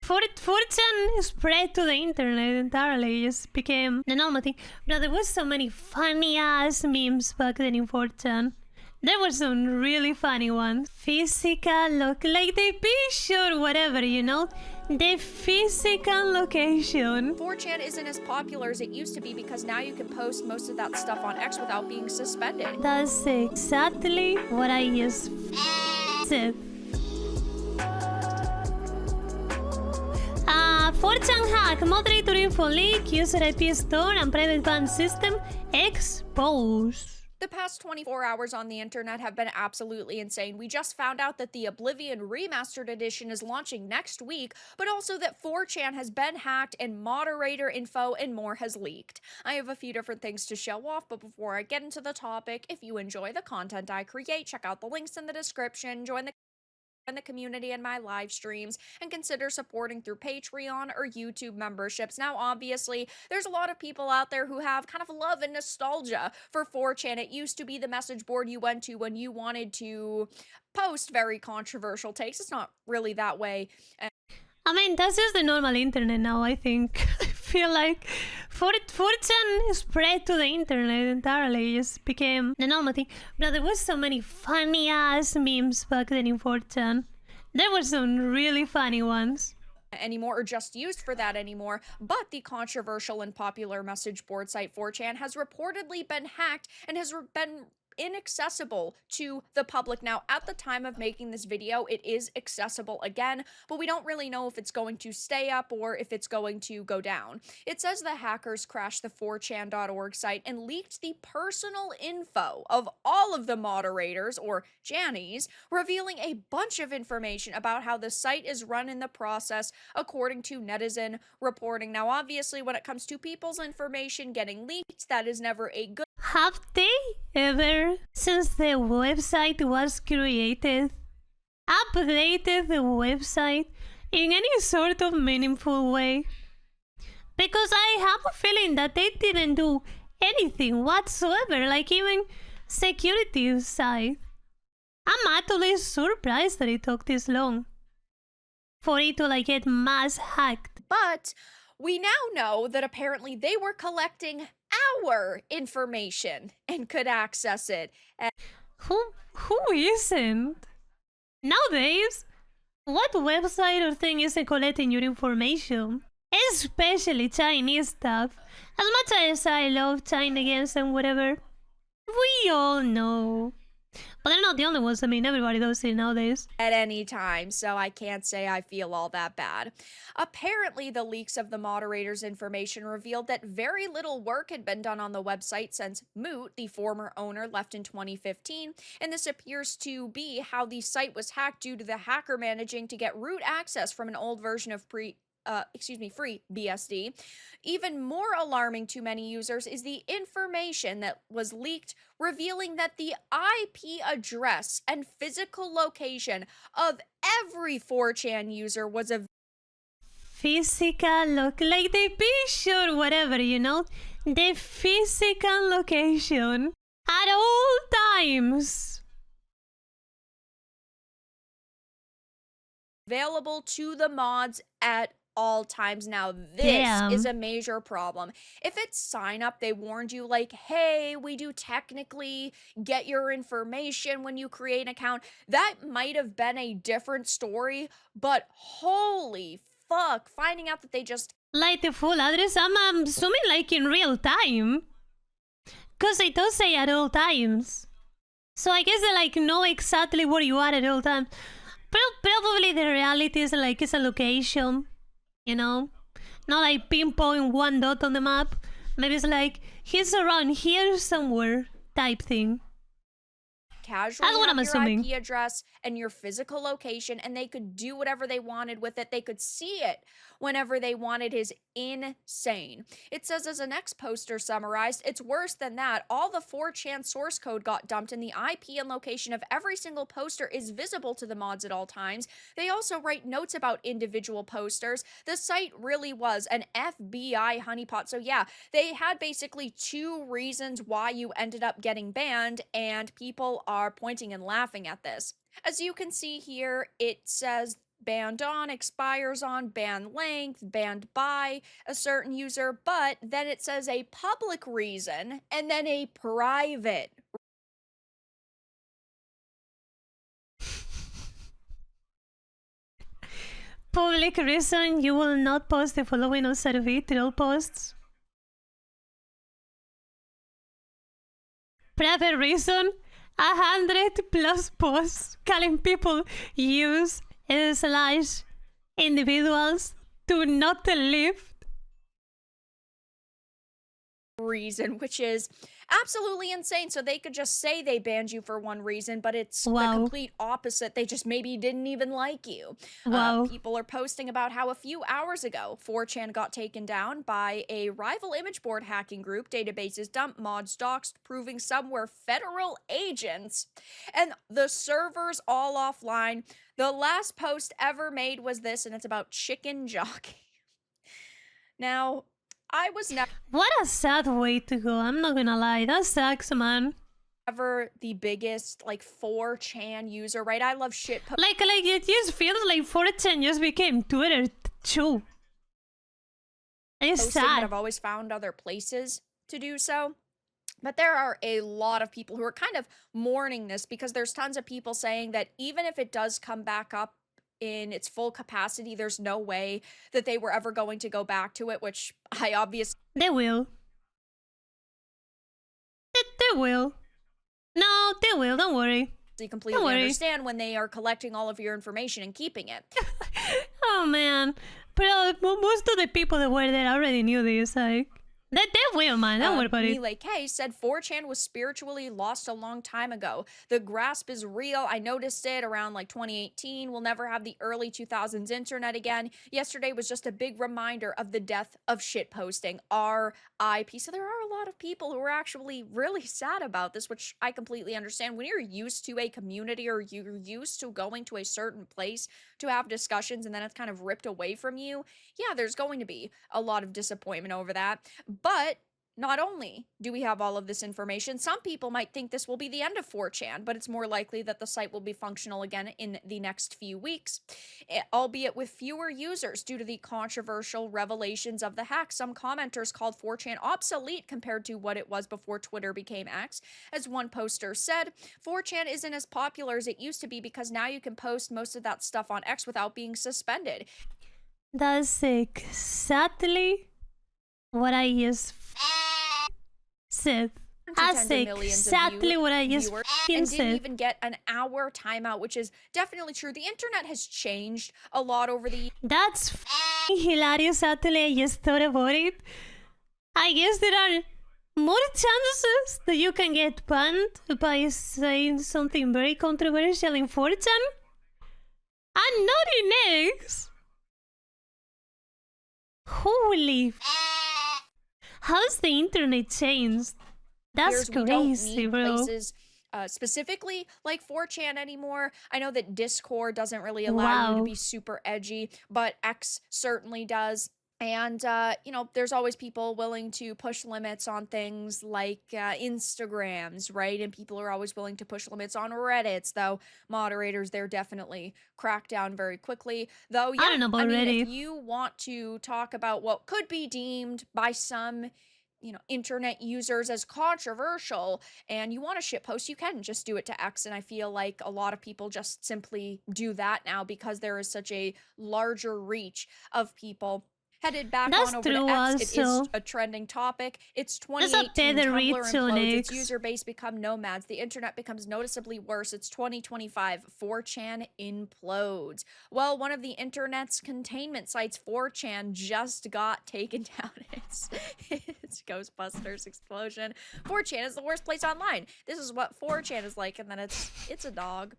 4chan spread to the internet entirely, just became the normal thing. But there was so many funny ass memes back then in 4chan. There were some really funny ones. Physical look, like the picture, whatever, you know? The physical location. 4chan isn't as popular as it used to be because now you can post most of that stuff on X without being suspended. That's exactly what I just said. 4chan hack, moderator info leak, user IP store, and private ban system exposed. The past 24 hours on the internet have been absolutely insane. We just found out that the Oblivion Remastered Edition is launching next week, but also that 4chan has been hacked and moderator info and more has leaked. I have a few different things to show off, but before I get into the topic, if you enjoy the content I create, check out the links in the description, join the community and my live streams, and consider supporting through Patreon or YouTube memberships. Now, obviously, there's a lot of people out there who have kind of love and nostalgia for 4chan. It used to be the message board you went to when you wanted to post very controversial takes. It's not really that way. I mean, that's just the normal internet now, I think. I feel like 4chan spread to the internet entirely, just became the normal thing. But there was so many funny ass memes back then in 4chan. There were some really funny ones. Anymore or just used for that anymore, but the controversial and popular message board site 4chan has reportedly been hacked and has been inaccessible to the public. Now, at the time of making this video, it is accessible again, but we don't really know if it's going to stay up or if it's going to go down. It says the hackers crashed the 4chan.org site and leaked the personal info of all of the moderators, or Jannies, revealing a bunch of information about how the site is run in the process, according to netizen reporting. Now, obviously, when it comes to people's information getting leaked, that is never a good. Have they ever, since the website was created, updated the website in any sort of meaningful way? Because I have a feeling that they didn't do anything whatsoever, like even security side. I'm actually surprised that it took this long for it to like get mass hacked. But we now know that apparently they were collecting our information and could access it. Who isn't? Nowadays, what website or thing isn't collecting your information? Especially Chinese stuff. As much as I love China games and whatever, we all know. But they're not the only ones. I mean, everybody does it nowadays. At any time, so I can't say I feel all that bad. Apparently, the leaks of the moderator's information revealed that very little work had been done on the website since Moot, the former owner, left in 2015, and this appears to be how the site was hacked due to the hacker managing to get root access from an old version of free BSD. Even more alarming to many users is the information that was leaked revealing that the IP address and physical location of every 4chan user was a physical look, like the picture, whatever, you know? The physical location at all times. Available to the mods at all times. Now, this is a major problem. If it's sign up, they warned you like, hey, we do technically get your information when you create an account. That might have been a different story, but holy fuck, finding out that they just like the full address, I'm assuming like in real time. Because it does say at all times. So I guess they like know exactly where you are at all times. Probably the reality is like it's a location, you know? Not like pinpoint one dot on the map. Maybe it's like he's around here somewhere type thing. Casually That's what I'm assuming. IP address and your physical location, and they could do whatever they wanted with it. They could see it whenever they wanted is insane. It says, as a next poster summarized, it's worse than that. All the 4chan source code got dumped, and the IP and location of every single poster is visible to the mods at all times. They also write notes about individual posters. The site really was an FBI honeypot. So yeah, they had basically two reasons why you ended up getting banned, and people are pointing and laughing at this. As you can see here, it says banned on, expires on, ban length, banned by a certain user, but then it says a public reason and then a private. Public reason: you will not post the following on set of troll posts. Private reason: 100+ posts calling people use slash individuals to not live. Reason, which is absolutely insane. So they could just say they banned you for one reason, but it's the Wow. complete opposite. They just maybe didn't even like you. Wow. People are posting about how a few hours ago 4chan got taken down by a rival image board hacking group. Databases dumped, mods doxed, proving some were federal agents, and the servers all offline. The last post ever made was this, and it's about chicken jockey. Now, I was What a sad way to go, I'm not gonna lie. That sucks, man. never the biggest like 4chan user, right? I love shit Like it just feels like 4chan just became Twitter too. It's posting, but sad. I've always found other places to do so. But there are a lot of people who are kind of mourning this because there's tons of people saying that even if it does come back up in its full capacity, there's no way that they were ever going to go back to it, which I obviously They will. They will. No, they will, don't worry. completely understand when they are collecting all of your information and keeping it. Oh man. But most of the people that were there already knew this, like... They will, man. Don't worry about it. Melee K said 4chan was spiritually lost a long time ago. The grasp is real. I noticed it around like 2018. We'll never have the early 2000s internet again. Yesterday was just a big reminder of the death of shitposting. R.I.P. So there are a lot of people who are actually really sad about this, which I completely understand. When you're used to a community or you're used to going to a certain place to have discussions and then it's kind of ripped away from you, yeah, there's going to be a lot of disappointment over that. But not only do we have all of this information, some people might think this will be the end of 4chan, but it's more likely that the site will be functional again in the next few weeks, albeit with fewer users due to the controversial revelations of the hack. Some commenters called 4chan obsolete compared to what it was before Twitter became X. As one poster said, 4chan isn't as popular as it used to be because now you can post most of that stuff on X without being suspended. That's exactly what I just said. That's exactly what I just and said. didn't even get an hour timeout, which is definitely true. The internet has changed a lot over the years. That's hilarious. Actually, I just thought about it. I guess there are more chances that you can get banned by saying something very controversial in 4chan and not in X. Holy how's the internet changed? That's crazy, bro. Places, specifically like 4chan anymore. I know that Discord doesn't really allow you to be super edgy, but X certainly does. And, you know, there's always people willing to push limits on things like Instagrams, right? And people are always willing to push limits on Reddits, though moderators there definitely crack down very quickly. Though, yeah, I don't know about Reddit. if you want to talk about what could be deemed by some, you know, internet users as controversial and you want to shitpost, you can just do it to X. And I feel like a lot of people just simply do that now because there is such a larger reach of people headed back on over to X. It is a trending topic. It's 2018. Tumblr implodes. Its user base become nomads. The internet becomes noticeably worse. It's 2025. 4chan implodes. Well, one of the internet's containment sites, 4chan, just got taken down. It's Ghostbusters explosion. 4chan is the worst place online. This is what 4chan is like, and then it's a dog.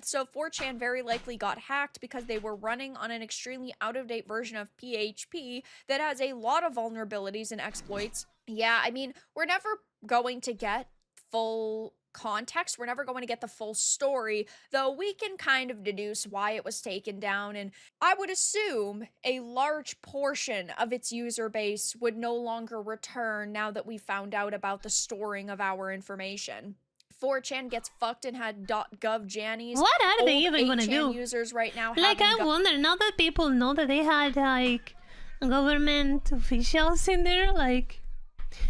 So 4chan very likely got hacked because they were running on an extremely out-of-date version of PHP that has a lot of vulnerabilities and exploits. Yeah, I mean, we're never going to get full context. We're never going to get the full story, though we can kind of deduce why it was taken down, and I would assume a large portion of its user base would no longer return now that we found out about the storing of our information. 4chan gets fucked and had .gov jannies. What are they Old even gonna 8chan do? users right now Like, I wonder, now that people know that they had, like, government officials in there, like...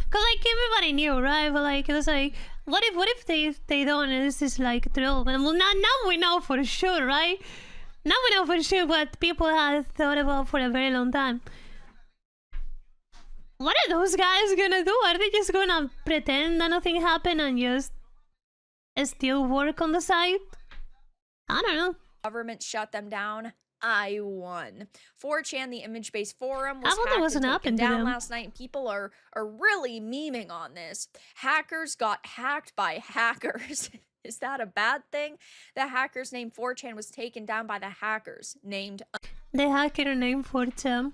Cause, like, everybody knew, right? But, like, it was like, what if they don't, and this is, like, true? But, well, now we know for sure, right? Now we know for sure what people have thought about for a very long time. What are those guys gonna do? Are they just gonna pretend that nothing happened and just still work on the side? I don't know. Government shut them down. I won. 4chan, the image-based forum, was I wonder what's hacked and gonna taken happen to down them. last night, and people are really memeing on this. Hackers got hacked by hackers. Is that a bad thing? The hackers named 4chan was taken down by the hackers named The hacker named 4chan.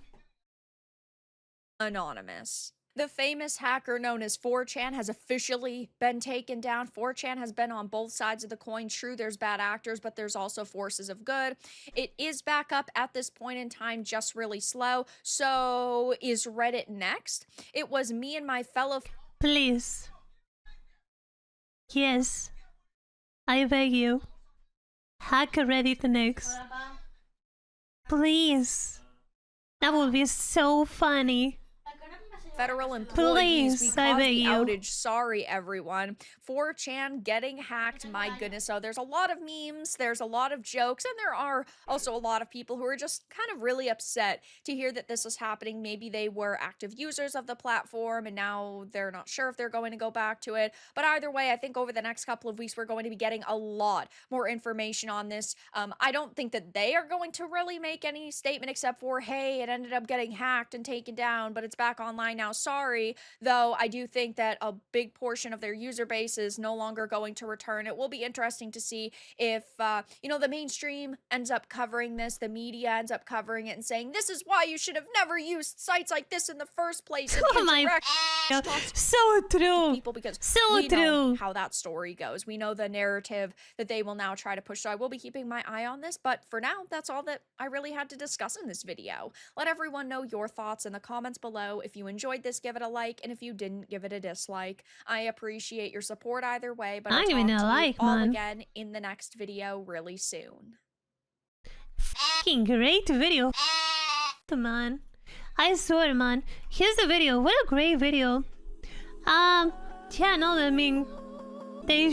Anonymous. The famous hacker known as 4chan has officially been taken down. 4chan has been on both sides of the coin. True, there's bad actors, but there's also forces of good. It is back up at this point in time, just really slow. So is Reddit next? It was me and my fellow... Please. Yes. I beg you. Hack Reddit next. Please. That would be so funny. Federal employees, Please, we I caused beg the you. outage. Sorry, everyone. 4chan getting hacked. My goodness. So there's a lot of memes, there's a lot of jokes, and there are also a lot of people who are just kind of really upset to hear that this is happening. Maybe they were active users of the platform, and now they're not sure if they're going to go back to it. But either way, I think over the next couple of weeks, we're going to be getting a lot more information on this. I don't think that they are going to really make any statement except for, hey, it ended up getting hacked and taken down, but it's back online now. Sorry, though I do think that a big portion of their user base is no longer going to return. It will be interesting to see if, you know, the mainstream ends up covering this, the media ends up covering it and saying, this is why you should have never used sites like this in the first place. And Oh my so true. people, because So we true. know how that story goes. We know the narrative that they will now try to push. So I will be keeping my eye on this. But for now, that's all that I really had to discuss in this video. Let everyone know your thoughts in the comments below. If you enjoyed this, give it a like, and if you didn't, give it a dislike. I appreciate your support either way, but I'll I'm talk giving it a to you like, all man. again in the next video really soon. Fucking great video. Man. I swear, man. Here's the video. What a great video. Yeah, no, I mean, that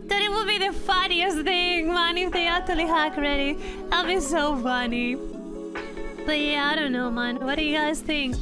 it would be the funniest thing, man, if they actually hack Reddit. That'd be so funny. But yeah, I don't know, man. What do you guys think?